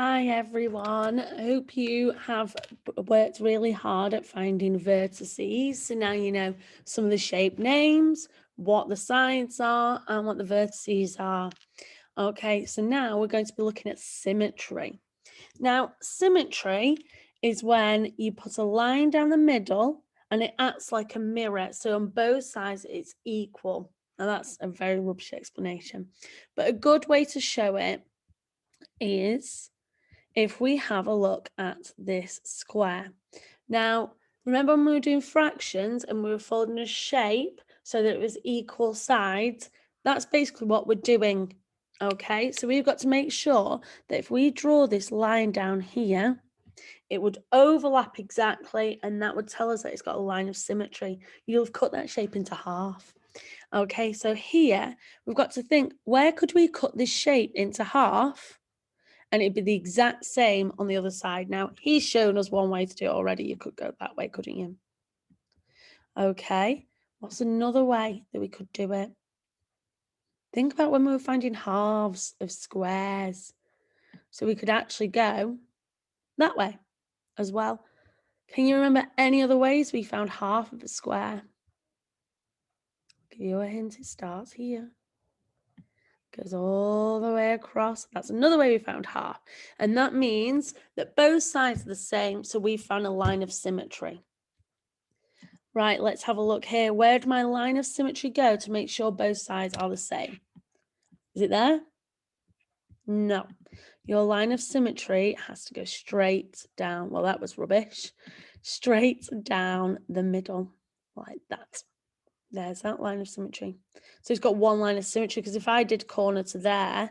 Hi everyone, I hope you have worked really hard at finding vertices. So now you know some of the shape names, what the sides are and what the vertices are. Okay, so now we're going to be looking at symmetry. Now, symmetry is when you put a line down the middle and it acts like a mirror. So on both sides it's equal. Now that's a very rubbish explanation, but a good way to show it is if we have a look at this square. Now, remember when we were doing fractions and we were folding a shape so that it was equal sides? That's basically what we're doing. Okay, so we've got to make sure that if we draw this line down here, it would overlap exactly, and that would tell us that it's got a line of symmetry. You'll have cut that shape into half. Okay, so here we've got to think, where could we cut this shape into half? And it'd be the exact same on the other side. Now, he's shown us one way to do it already. You could go that way, couldn't you? Okay, what's another way that we could do it? Think about when we were finding halves of squares. So we could actually go that way as well. Can you remember any other ways we found half of a square? I'll give you a hint, it starts here. Goes all the way across. That's another way we found half. And that means that both sides are the same, so we found a line of symmetry. Right, let's have a look here. Where did my line of symmetry go to make sure both sides are the same? Is it there? No. Your line of symmetry has to go straight down. Well, that was rubbish. Straight down the middle, like that. There's that line of symmetry. So it's got one line of symmetry, because if I did corner to there,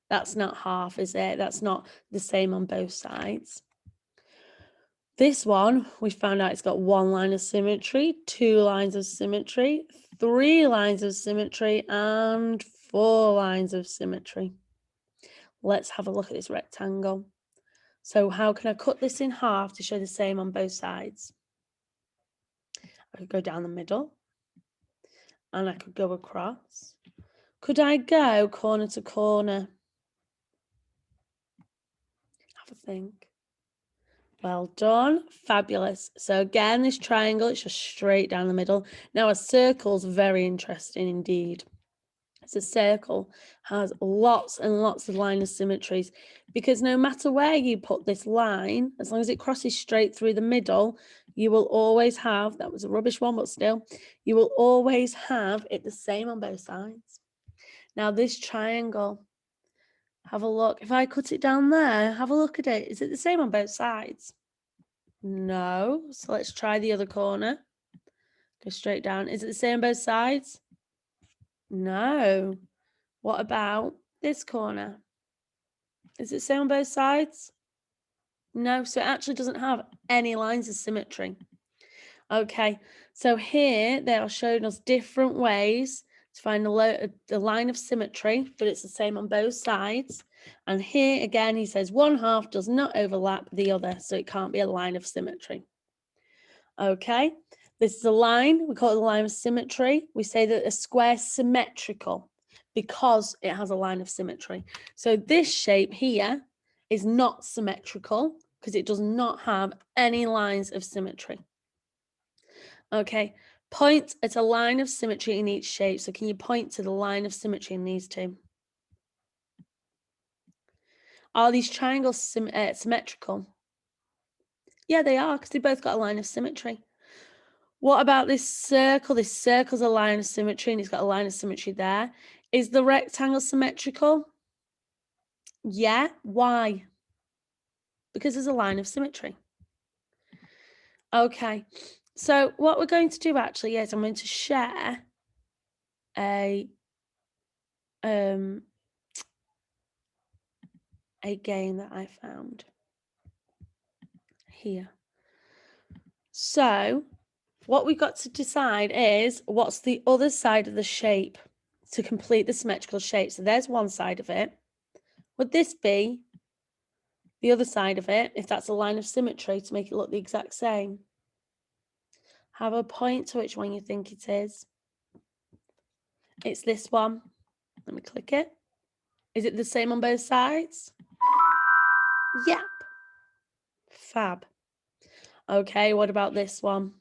that's not half, is it? That's not the same on both sides. This one, we found out it's got one line of symmetry, two lines of symmetry, three lines of symmetry, and four lines of symmetry. Let's have a look at this rectangle. So how can I cut this in half to show the same on both sides? I could go down the middle, and I could go across. Could I go corner to corner? Have a think. Well done, fabulous. So again, this triangle, it's just straight down the middle. Now a circle's very interesting indeed. So a circle has lots and lots of line of symmetries, because no matter where you put this line, as long as it crosses straight through the middle, you will always have, that was a rubbish one, but still, you will always have it the same on both sides. Now this triangle, have a look. If I cut it down there, have a look at it. Is it the same on both sides? No. So let's try the other corner. Go straight down. Is it the same on both sides? No. What about this corner? Is it the same on both sides? No. So it actually doesn't have any lines of symmetry. Okay. So here they are showing us different ways to find the line of symmetry, but it's the same on both sides. And here again, he says one half does not overlap the other, so it can't be a line of symmetry. Okay, this is a line, we call it the line of symmetry. We say that a square is symmetrical because it has a line of symmetry. So this shape here is not symmetrical because it does not have any lines of symmetry. Okay, point at a line of symmetry in each shape. So can you point to the line of symmetry in these two? Are these triangles symmetrical? Yeah, they are, because they both got a line of symmetry. What about this circle? This circle's a line of symmetry, and it's got a line of symmetry there. Is the rectangle symmetrical? Yeah. Why? Because there's a line of symmetry. Okay. So what we're going to do actually is I'm going to share a game that I found here. So what we've got to decide is what's the other side of the shape to complete the symmetrical shape. So there's one side of it. Would this be the other side of it, if that's a line of symmetry, to make it look the exact same? Have a point to which one you think it is. It's this one. Let me click it. Is it the same on both sides? Yep. Fab. Okay, what about this one?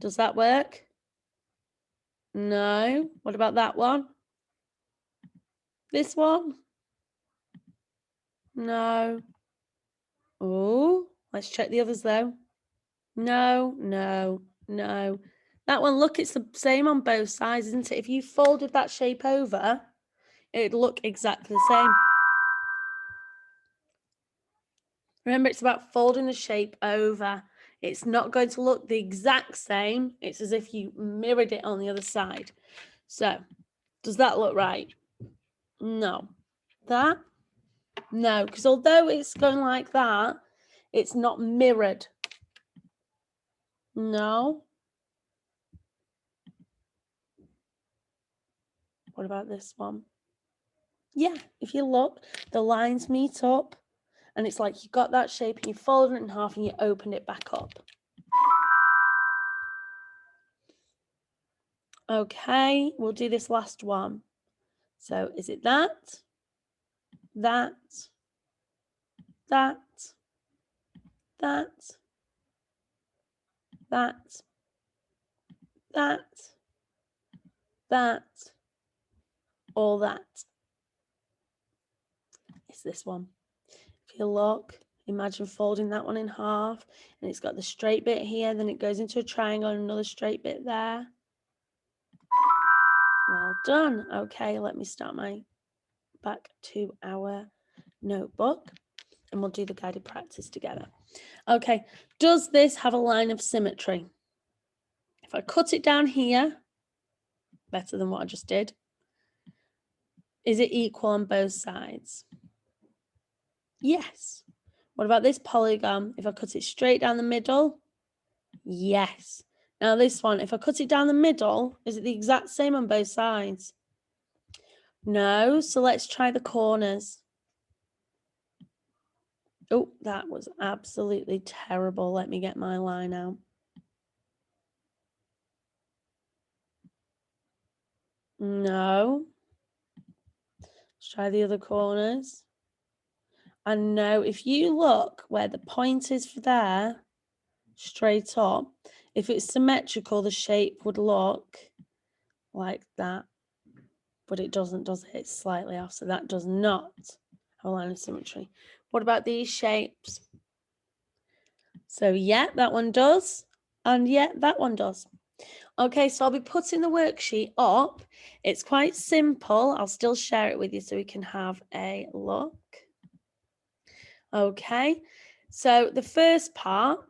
Does that work? No. What about that one? This one? No. Oh, let's check the others though. No, no, no. That one, look, it's the same on both sides, isn't it? If you folded that shape over, it'd look exactly the same. Remember, it's about folding the shape over. It's not going to look the exact same. It's as if you mirrored it on the other side. So, does that look right? No. That? No, because although it's going like that, it's not mirrored. No. What about this one? Yeah, if you look, the lines meet up and it's like you got that shape and you folded it in half and you opened it back up. Okay, we'll do this last one. So is it that, that, that, that, that, that, that, or that? It's this one. If you look, imagine folding that one in half and it's got the straight bit here, then it goes into a triangle and another straight bit there. Well done. Okay, let me start my back to our notebook and we'll do the guided practice together. Okay, does this have a line of symmetry? If I cut it down here, better than what I just did, is it equal on both sides? Yes. What about this polygon? If I cut it straight down the middle? Yes. Now this one, if I cut it down the middle, is it the exact same on both sides? No, so let's try the corners. Oh, that was absolutely terrible. Let me get my line out. No. Let's try the other corners. And no, if you look where the point is for there, straight up, if it's symmetrical, the shape would look like that. But it doesn't, does it? It's slightly off, so that does not have a line of symmetry. What about these shapes? So yeah, that one does. And yeah, that one does. Okay, so I'll be putting the worksheet up. It's quite simple. I'll still share it with you so we can have a look. Okay, so the first part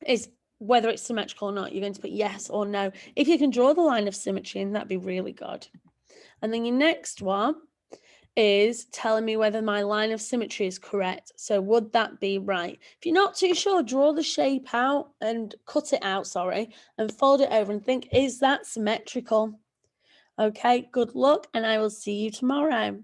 is whether it's symmetrical or not. You're going to put yes or no. If you can draw the line of symmetry in, that'd be really good. And then your next one is telling me whether my line of symmetry is correct. So would that be right? If you're not too sure, draw the shape out and cut it out, and fold it over and think, is that symmetrical? Okay, good luck, and I will see you tomorrow.